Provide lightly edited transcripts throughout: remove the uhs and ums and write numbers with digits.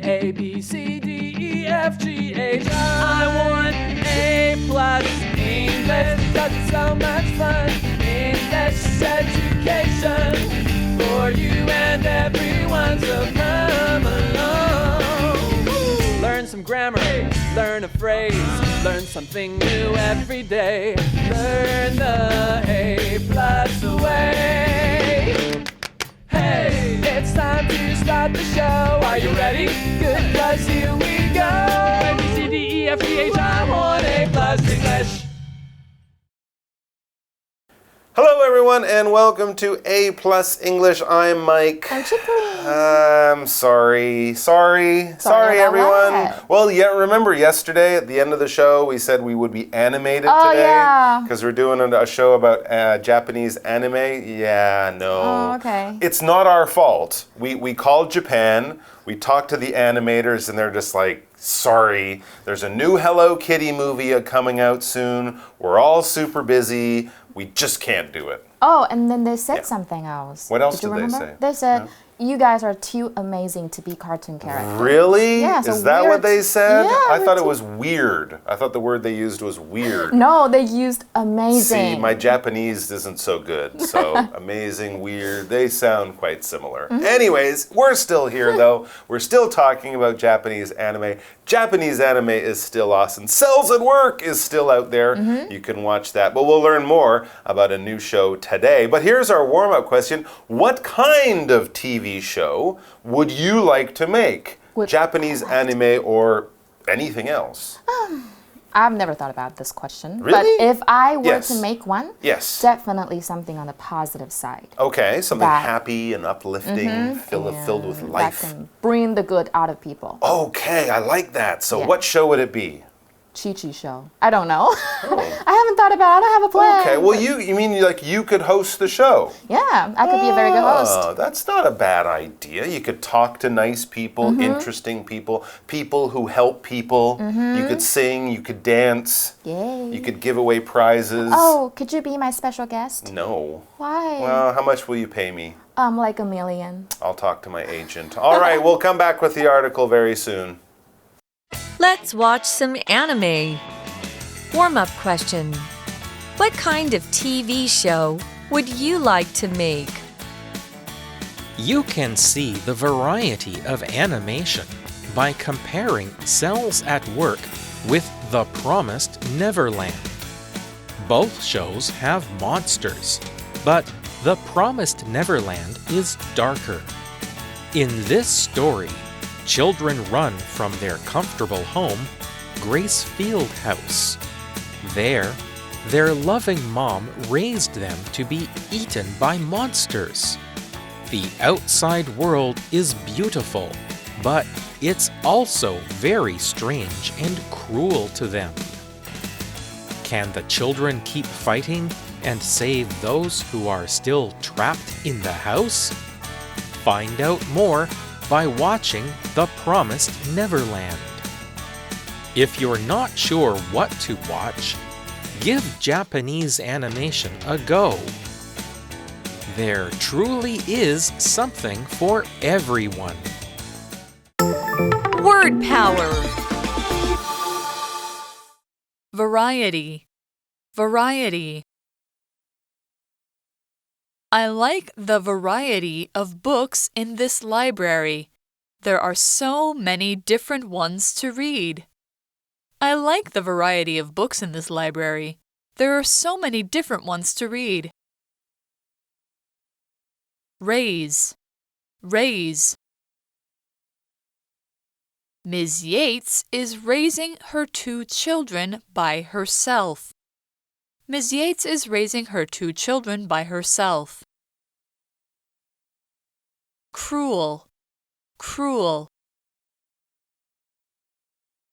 A, B, C, D, E, F, G, H, I want A+. English, that's so much fun. English education for you and everyone, so come along. Learn some grammar, learn a phrase, learn something new every day. Learn the A+ way. Hey, it's time to start the show. Are you ready? Good, 'cause here we go. A, B, C, D, E, F, G, H, I want A+ English. Hello everyone and welcome to A+ English. I'm Mike. I'm Chipley. I'm sorry everyone. What? Well, remember yesterday at the end of the show we said we would be animated today? Yeah. Because we're doing a show about Japanese anime. Yeah, no. Oh, okay. It's not our fault. We called Japan, we talked to the animators and they're just like, sorry, there's a new Hello Kitty movie coming out soon. We're all super busy. We just can't do it. Oh, and then they said something else. What else did did they say? They said, you guys are too amazing to be cartoon characters. Really? Yeah, so is that what they said? Yeah, I thought it was weird. I thought the word they used was weird. No, they used amazing. See, my Japanese isn't so good. So amazing, weird, they sound quite similar. Anyways, we're still here though. We're still talking about Japanese anime. Japanese anime is still awesome. Cells at Work is still out there. You can watch that. But we'll learn more about a new show today. But here's our warm-up question. What kind of TV show would you like to make? Japanese anime or anything else? I've never thought about this question. Really? But if I were Yes. to make one, Yes. definitely something on the positive side. Okay, something That- happy and uplifting, filled with life. That can bring the good out of people. Okay, I like that. So Yeah. what show would it be? Chi-Chi show. I don't know. I haven't thought about it. I don't have a plan. Okay, well you mean like you could host the show? Yeah, I could be a very good host. Oh, that's not a bad idea. You could talk to nice people, interesting people, people who help people. You could sing, you could dance. Yay. You could give away prizes. Oh, could you be my special guest? No. Why? Well, how much will you pay me? Like $1 million. I'll talk to my agent. All right, we'll come back with the article very soon. Let's watch some anime. Warm-up question. What kind of TV show would you like to make? You can see the variety of animation by comparing Cells at Work with The Promised Neverland. Both shows have monsters, but The Promised Neverland is darker. In this story, children run from their comfortable home, Grace Field House. There, their loving mom raised them to be eaten by monsters. The outside world is beautiful, but it's also very strange and cruel to them. Can the children keep fighting and save those who are still trapped in the house? Find out more by watching The Promised Neverland. If you're not sure what to watch, give Japanese animation a go. There truly is something for everyone. Word power. Variety. Variety. I like the variety of books in this library. There are so many different ones to read. I like the variety of books in this library. There are so many different ones to read. Raise. Raise. Ms. Yates is raising her 2 children by herself. Ms. Yates is raising her 2 children by herself. Cruel. Cruel.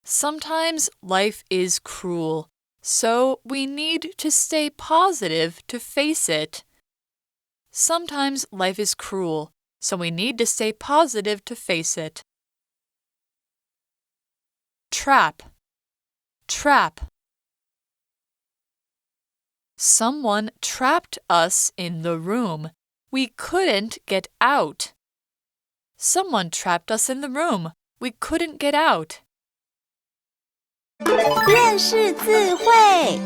Sometimes life is cruel, so we need to stay positive to face it. Sometimes life is cruel, so we need to stay positive to face it. Trap. Trap. Someone trapped us in the room. We couldn't get out. Someone trapped us in the room. We couldn't get out. 认识字汇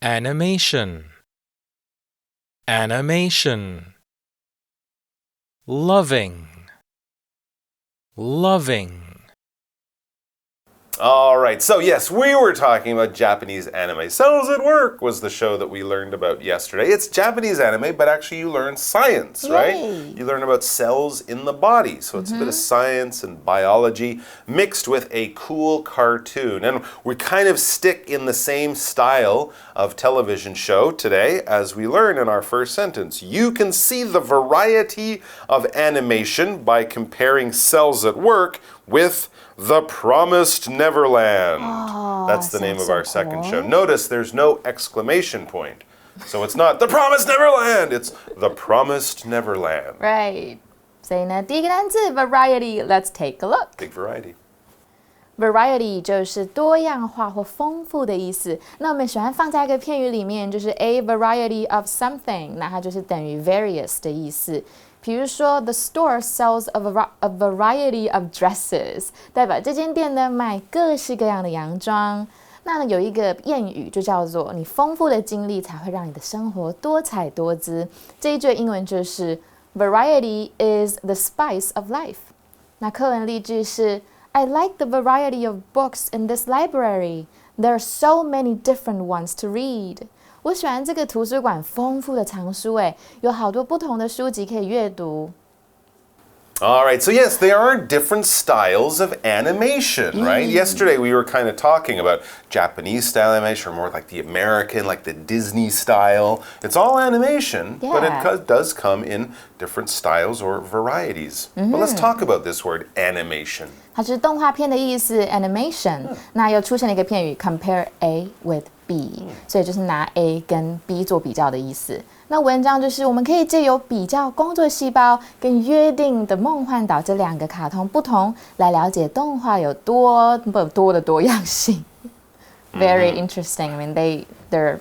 Animation. Animation. Loving. Loving. All right, so yes, we were talking about Japanese anime. Cells at Work was the show that we learned about yesterday. It's Japanese anime, but actually you learn science, right? You learn about cells in the body. So it's a bit of science and biology mixed with a cool cartoon. And we kind of stick in the same style of television show today as we learn in our first sentence. You can see the variety of animation by comparing Cells at Work with The Promised Neverland. That's the name of our second show. Notice there's no exclamation point. So it's not The Promised Neverland, it's The Promised Neverland. Right. 所以呢，第一个单字 variety, let's take a look. Big variety. Variety 就是多样化或丰富的意思。那我们喜欢放在一个片语里面，就是 a variety of something， 那它就是等于 various 的意思。比如说 the store sells a variety of dresses， 代表这间店呢卖各式各样的洋装。那有一个谚语就叫做你丰富的经历才会让你的生活多彩多姿。这一句英文就是 Variety is the spice of life。那课文例句是 I like the variety of books in this library. There are so many different ones to read. 我喜欢这个图书馆丰富的藏书，有好多不同的书籍可以阅读。All right, so yes, there are different styles of animation, right? Yesterday we were kind of talking about Japanese style animation, or more like the American, like the Disney style. It's all animation, but it does come in different styles or varieties. But let's talk about this word, animation. 它是动画片的意思 ，animation。那又出现了一个片语 compare A with B，所以就是拿 A 跟 B 做比较的意思。那文章就是我们可以借由比较工作细胞跟约定的梦幻岛这两个卡通不同，来了解动画有多的多样性。Very interesting. I mean, they're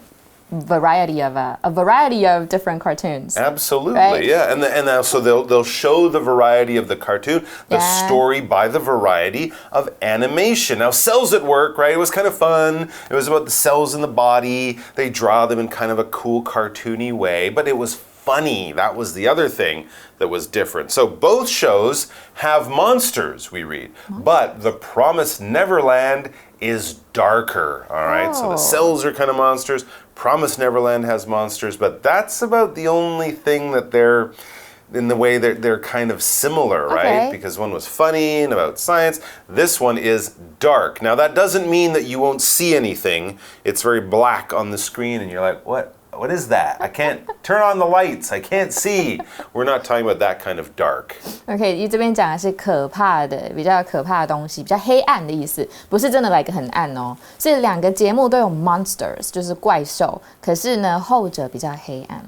variety of a variety of different cartoons. Absolutely, right? Yeah, and also they'll show the variety of the cartoon, the story by the variety of animation. Now, Cells at Work, right? It was kind of fun. It was about the cells in the body. They draw them in kind of a cool cartoony way, but it was funny. That was the other thing that was different. So both shows have monsters, we read, but The Promised Neverland is darker, all right? So the cells are kind of monsters. Promised Neverland has monsters, but that's about the only thing that they're in the way they're kind of similar, right? Because one was funny and about science. This one is dark. Now that doesn't mean that you won't see anything. It's very black on the screen and you're like, what is that? I can't turn on the lights. I can't see. We're not talking about that kind of dark. OK， 这边讲的是可怕的，比较可怕的东西，比较黑暗的意思，不是真的like很暗哦。所以两个节目都有 monsters， 就是怪兽，可是呢后者比较黑暗。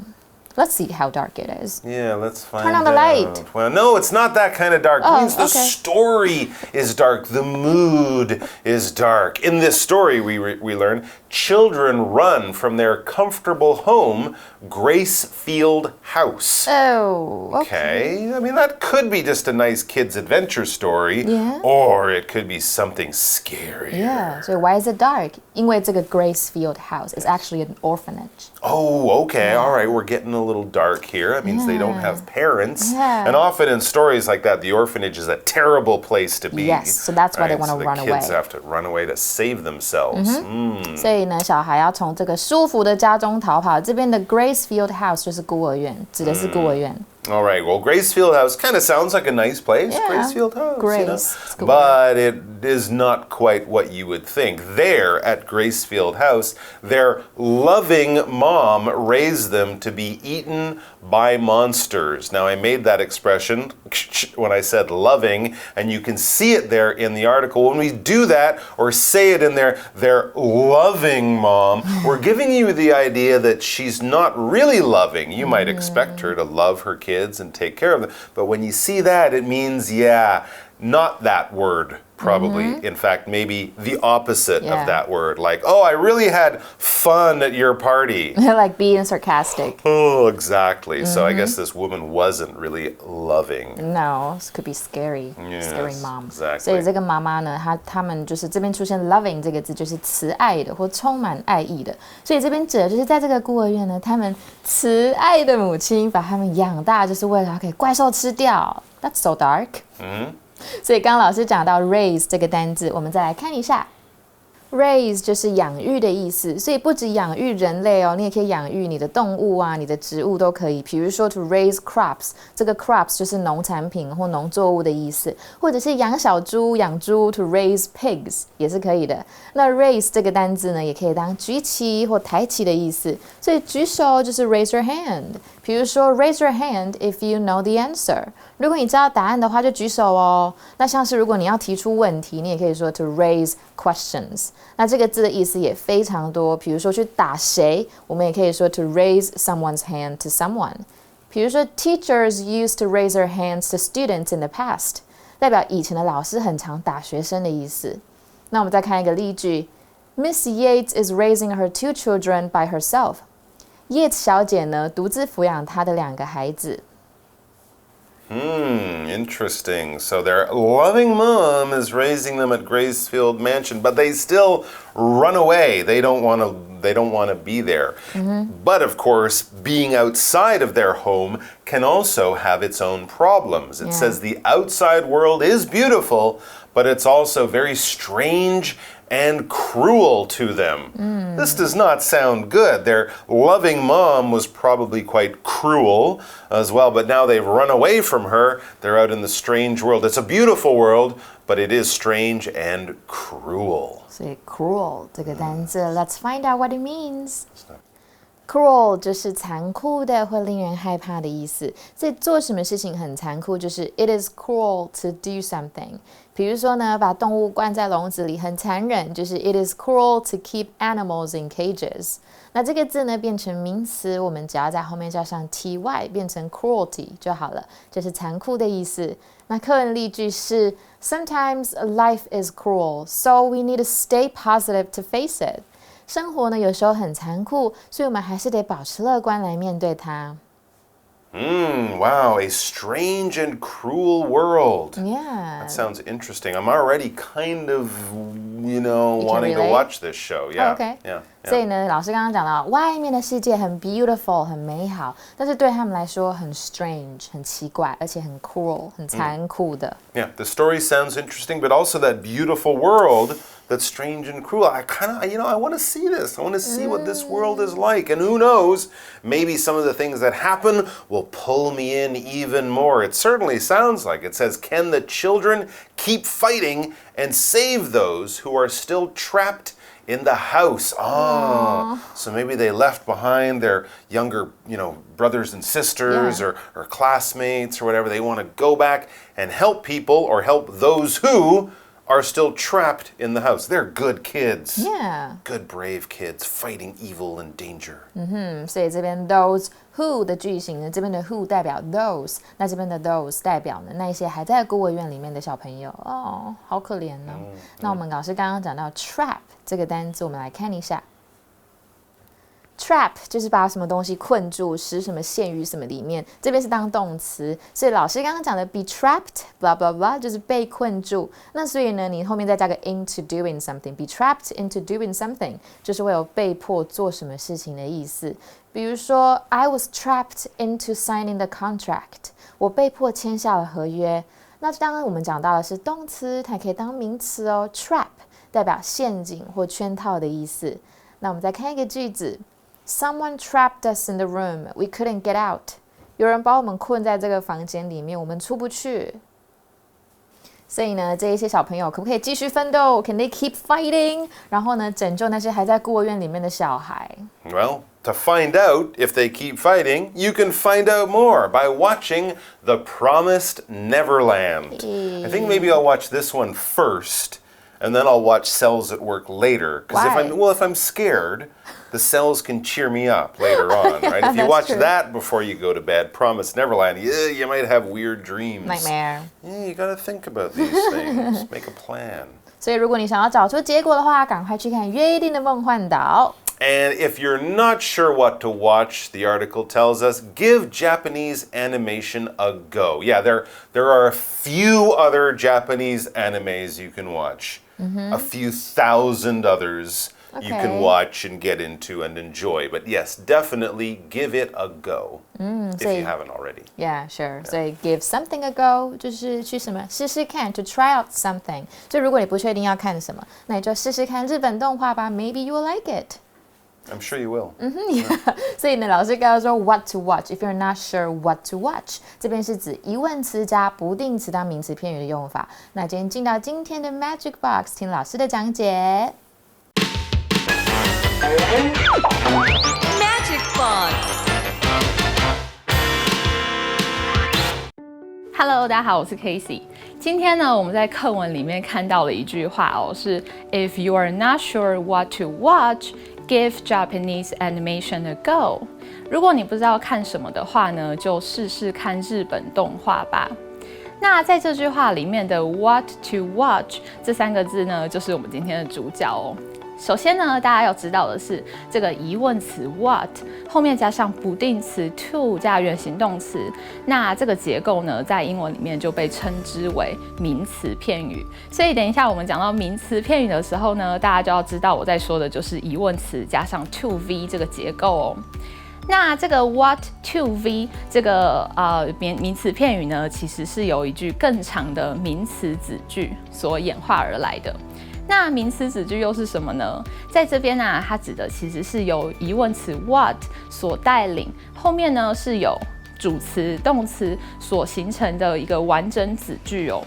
Let's see how dark it is. Yeah, let's find out. Turn on the light. Well, no, it's not that kind of dark. It means the story is dark. The mood is dark. In this story, we learn children run from their comfortable home, Gracefield House. Oh, okay. I mean, that could be just a nice kid's adventure story, or it could be something scary. Yeah, so why is it dark? 因为这个 Gracefield House is actually an orphanage. Oh, okay. All right. We're getting a little dark here. That means they don't have parents. And often in stories like that, the orphanage is a terrible place to be. Yes, so that's why they want to run away. The kids have to run away to save themselves. 所以呢，小孩要从这个舒服的家中逃跑。这边的 Gracefield House 就是孤儿院，指的是孤儿院。All right, well, Gracefield House kind of sounds like a nice place. Gracefield House. Grace. You know? But it is not quite what you would think. There at Gracefield House, their loving mom raised them to be eaten by monsters. Now, I made that expression when I said loving, and you can see it there in the article. When we do that or say it in there, their loving mom, we're giving you the idea that she's not really loving. You might expect her to love her kids and take care of them. But when you see that, it means, not that word, probably. In fact, maybe the opposite of that word. Like, oh, I really had fun at your party. Like being sarcastic. Oh, exactly. So I guess this woman wasn't really loving. No, it could be scary. Yes, scary mom. exactly. 所以这个妈妈呢，他们就是这边出现 loving 这个字，就是慈爱的或充满爱意的。所以这边指的就是在这个孤儿院呢，他们慈爱的母亲把他们养大，就是为了要给怪兽吃掉。That's so dark. 所以刚刚老师讲到 raise 这个单字，我们再来看一下。Raise 就是养育的意思，所以不止养育人类哦，你也可以养育你的动物啊，你的植物都可以。比如说 to raise crops， 这个 crops 就是农产品或农作物的意思，或者是养小猪、养猪 to raise pigs 也是可以的。那 raise 这个单字呢，也可以当举起或抬起的意思，所以举手就是 raise your hand。比如说 raise your hand if you know the answer， 如果你知道答案的话就举手哦。那像是如果你要提出问题，你也可以说 to raise questions。那这个字的意思也非常多，比如说去打谁，我们也可以说 to raise someone's hand to someone。比如说 teachers used to raise their hands to students in the past， 代表以前的老师很常打学生的意思。那我们再看一个例句 ，Miss Yates is raising her 2 children by herself。Yates 小姐呢，独自抚养她的2个孩子。Interesting. So their loving mom is raising them at Gracefield Mansion, but they still run away. They don't want to be there. But of course, being outside of their home can also have its own problems. It says the outside world is beautiful, but it's also very strange and cruel to them. This does not sound good. Their loving mom was probably quite cruel as well, but now they've run away from her. They're out in the strange world. It's a beautiful world, but it is strange and cruel. 所以 cruel 这个单字 let's find out what it means. Cruel 就是残酷的或令人害怕的意思，所以做什么事情很残酷，就是 it is cruel to do something。比如说呢，把动物关在笼子里很残忍，就是 it is cruel to keep animals in cages。那这个字呢变成名词，我们只要在后面加上 ty 变成 cruelty 就好了，就是残酷的意思。那课文例句是 Sometimes life is cruel, so we need to stay positive to face it。生活呢有时候很残酷，所以我们还是得保持乐观来面对它。Wow, a strange and cruel world. Yeah. That sounds interesting. I'm already kind of, wanting to watch this show. Yeah. Okay. Yeah. 所以呢，老师刚刚讲到，外面的世界很 beautiful， 很美好，但是对他们来说很 strange， 很奇怪，而且很 cruel， 很残酷的。Yeah, the story sounds interesting, but also that beautiful world that's strange and cruel. I kind of, I want to see this. I want to see what this world is like. And who knows, maybe some of the things that happen will pull me in even more. It certainly sounds like it says, can the children keep fighting and save those who are still trapped in the house? So maybe they left behind their younger, brothers and sisters or classmates or whatever. They want to go back and help people or help those who are still trapped in the house. They're good kids. Yeah. Good, brave kids fighting evil and danger. 所以这边 those who 的句型呢，这边的 who 代表 those， 那这边的 those 代表呢那些还在孤儿院里面的小朋友。哦，好可怜哦。那我们老师刚刚讲到 trap 这个单词，我们来看一下。Trap 就是把什么东西困住，使什么陷于什么里面，这边是当动词，所以老师刚刚讲的 be trapped blah blah blah 就是被困住。那所以呢，你后面再加个 into doing something， be trapped into doing something 就是会有被迫做什么事情的意思。比如说 I was trapped into signing the contract， 我被迫签下了合约。那当然我们讲到的是动词，它可以当名词哦。Trap 代表陷阱或圈套的意思。那我们再看一个句子。Someone trapped us in the room. We couldn't get out. 有人把我们困在这个房间里面，我们出不去。所以呢，这一些小朋友可不可以继续奋斗 ？Can they keep fighting？ 然后呢，拯救那些还在孤儿院里面的小孩。Well, to find out if they keep fighting, you can find out more by watching The Promised Neverland. I think maybe I'll watch this one first. and then I'll watch Cells at Work later. Because if I'm scared, the cells can cheer me up later on, right? If you watch that before you go to bed, Promised Neverland, you might have weird dreams. Nightmare. Yeah, you got to think about these things. Make a plan. 所以如果你想要找出结果的话，赶快去看《约定的梦幻岛》。And if you're not sure what to watch, the article tells us, give Japanese animation a go. Yeah, there are a few other Japanese animes you can watch. A few thousand others you can watch and get into and enjoy. But yes, definitely give it a go if you haven't already. Yeah, sure. 所以 give something a go 就是去什么试试看 to try out something. 就如果你不确定要看什么，那你就试试看日本动画吧。Maybe you will like it. I'm sure you will. Yeah. 所以呢，老师刚刚说 what to watch. If you're not sure what to watch, 这边是指疑问词加不定词当名词片语的用法。那今天进到今天的 Magic Box， 听老师的讲解。Magic Box。Hello， 大家好，我是 Casey。今天呢，我们在课文里面看到了一句话哦，是 If you are not sure what to watch, give Japanese animation a go。如果你不知道看什么的话呢，就试试看日本动画吧。那在这句话里面的 what to watch 这3个字呢，就是我们今天的主角哦。首先呢，大家要知道的是，这个疑问词 what 后面加上不定词 to 加原形动词，那这个结构呢，在英文里面就被称之为名词片语。所以等一下我们讲到名词片语的时候呢，大家就要知道我在说的就是疑问词加上 to v 这个结构哦。那这个 what to v 这个名词片语呢，其实是由一句更长的名词子句所演化而来的。那名词子句又是什么呢？在这边啊，它指的其实是由疑问词 what 所带领，后面呢是有主词、动词所形成的一个完整子句哦。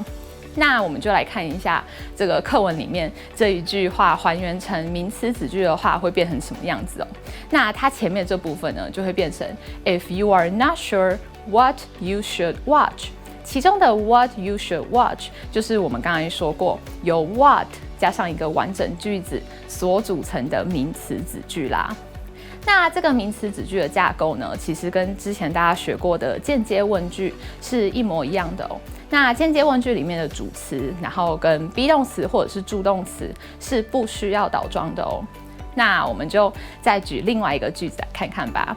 那我们就来看一下这个课文里面这一句话还原成名词子句的话会变成什么样子哦。那它前面这部分呢就会变成 If you are not sure what you should watch， 其中的 what you should watch 就是我们刚才说过由 what 加上一个完整句子所组成的名词子句啦。那这个名词子句的架构呢，其实跟之前大家学过的间接问句是一模一样的哦。那间接问句里面的主词，然后跟 be 动词或者是助动词是不需要倒装的哦。那我们就再举另外一个句子来看看吧。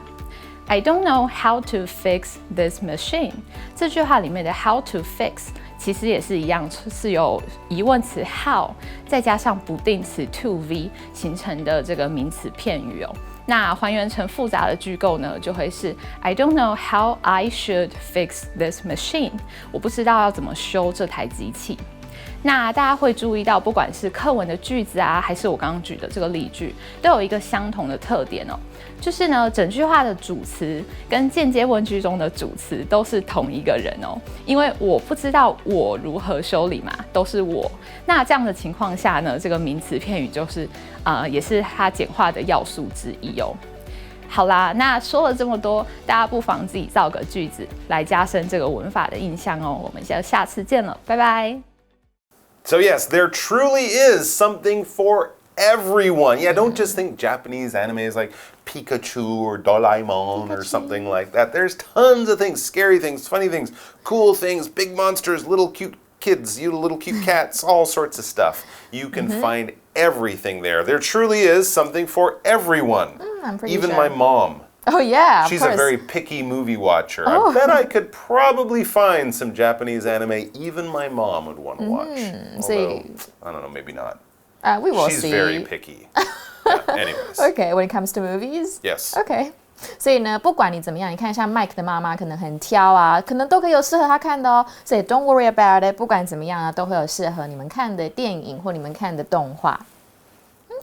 I don't know how to fix this machine。这句话里面的 how to fix 其实也是一样，是由疑问词 how 再加上不定词 to v 形成的这个名词片语哦。那还原成复杂的句构呢，就会是 I don't know how I should fix this machine。我不知道要怎么修这台机器。那大家会注意到，不管是课文的句子啊，还是我刚刚举的这个例句，都有一个相同的特点哦，就是呢，整句话的主词跟间接问句中的主词都是同一个人哦。因为我不知道我如何修理嘛，都是我。那这样的情况下呢，这个名词片语就是也是它简化的要素之一哦。好啦，那说了这么多，大家不妨自己造个句子来加深这个文法的印象哦。我们下次见了，拜拜。So yes, there truly is something for everyone. Yeah, don't just think Japanese anime is like Pikachu or Doraemon or something like that. There's tons of things, scary things, funny things, cool things, big monsters, little cute kids, little cute cats, all sorts of stuff. You can find everything there. There truly is something for everyone. I'm pretty Even sure. my mom. Oh yeah, She's a very picky movie watcher. I bet I could probably find some Japanese anime even my mom would want to watch. Although, I don't know, maybe not. We will She's see. very picky. Yeah, anyways. Okay, when it comes to movies? Yes. Okay. 所以呢，不管你怎么样，你看像 Mike 的妈妈可能很挑啊，可能都可以有适合他看的哦。所以 don't worry about it， 不管怎么样啊，都会有适合你们看的电影或你们看的动画。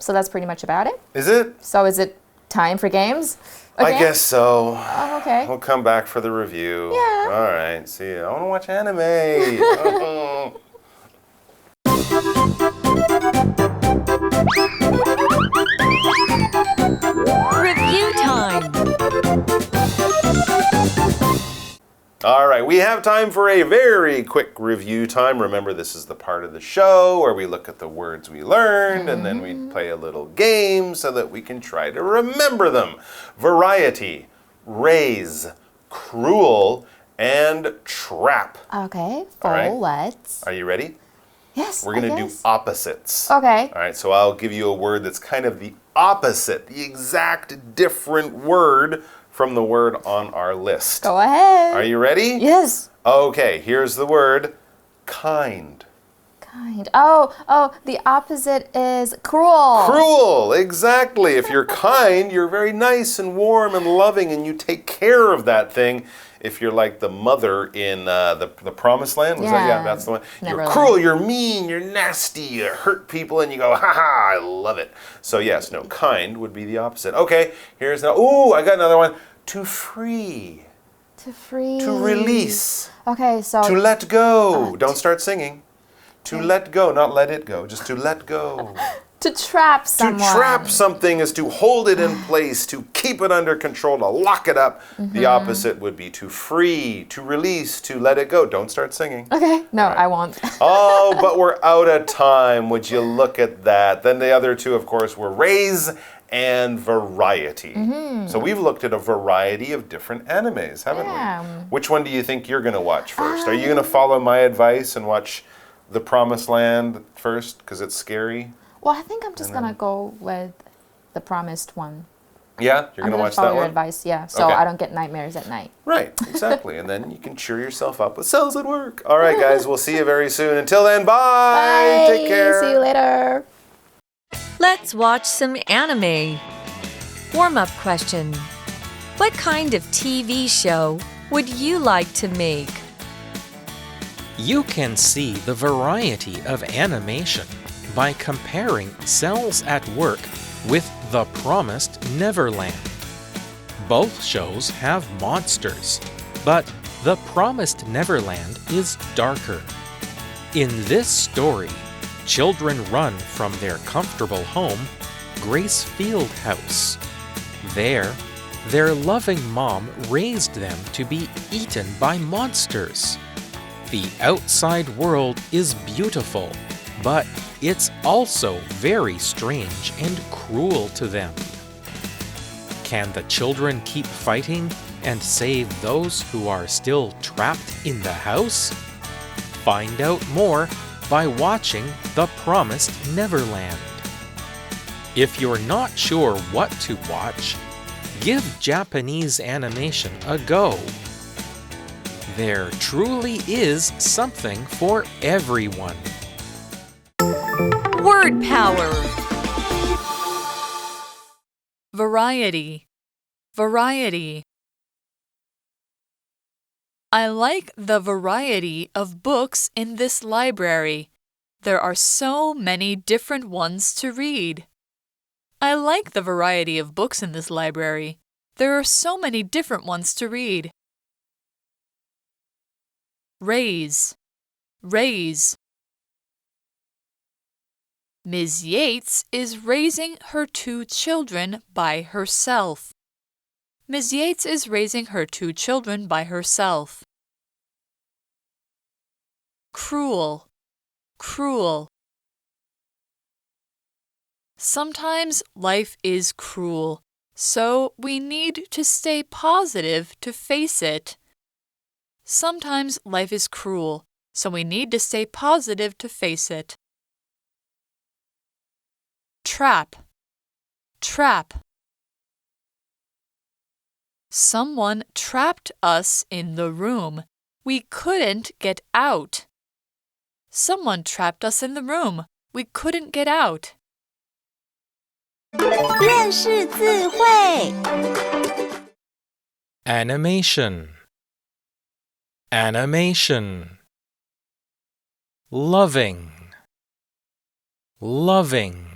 So that's pretty much about it. Is it? So is it time for games? I guess so. Oh, okay. We'll come back for the review. Yeah. All right. See you. I want to watch anime. Oh. Review time. All right. we have time for a very quick review time. Remember, this is the part of the show where we look at the words we learned and then we play a little game so that we can try to remember them. Variety, raise, cruel, and trap. Okay, All right. words. Are you ready? Yes, We're going to do opposites. Okay. All right, so I'll give you a word that's kind of the opposite, the exact different word from the word on our list. Go ahead. Are you ready? Yes. Okay, here's the word kind. Kind. Oh, the opposite is cruel. Cruel, exactly. If you're kind, you're very nice and warm and loving and you take care of that thing. If you're like the mother in the Promised Land, that's the one. You're cruel, you're mean, you're nasty, you hurt people, and you go, ha, I love it. So yes, no, kind would be the opposite. Okay, here's now. Ooh, I got another one. To free. To free. To release. Okay, so. To let go. Don't start singing. To let go, not let it go. Just to let go. To trap someone. To trap something is to hold it in place, to keep it under control, to lock it up. The opposite would be to free, to release, to let it go. Don't start singing. Okay, no, I won't. Oh, but we're out of time. Would you look at that? Then the other two, of course, were raise and variety. So we've looked at a variety of different animes, haven't we? Which one do you think you're going to watch first? Are you going to follow my advice and watch The Promised Land first because it's scary? Well, I think I'm just going to go with the promised one. Yeah? You're going to watch that follow your one? advice, yeah, so I don't get nightmares at night. Right, exactly. And then you can cheer yourself up with cells at work. All right, guys, we'll see you very soon. Until then, bye! Bye! Take care! See you later! Let's watch some anime. Warm-up question. What kind of TV show would you like to make? You can see the variety of animation by comparing Cells at Work with The Promised Neverland. Both shows have monsters, but The Promised Neverland is darker. In this story, children run from their comfortable home, Grace Field House. There, their loving mom raised them to be eaten by monsters. The outside world is beautiful, but it's also very strange and cruel to them. Can the children keep fighting and save those who are still trapped in the house? Find out more by watching The Promised Neverland. If you're not sure what to watch, give Japanese animation a go. There truly is something for everyone. Word power. Variety. Variety. I like the variety of books in this library. There are so many different ones to read. I like the variety of books in this library. There are so many different ones to read. Raise. Raise. Ms. Yates is raising her 2 children by herself. Ms. Yates is raising her 2 children by herself. Cruel. Cruel. Sometimes life is cruel, so we need to stay positive to face it. Sometimes life is cruel, so we need to stay positive to face it. Trap. Trap. Someone trapped us in the room. We couldn't get out. Someone trapped us in the room. We couldn't get out. 认识字汇。 Animation. Animation. Loving. Loving.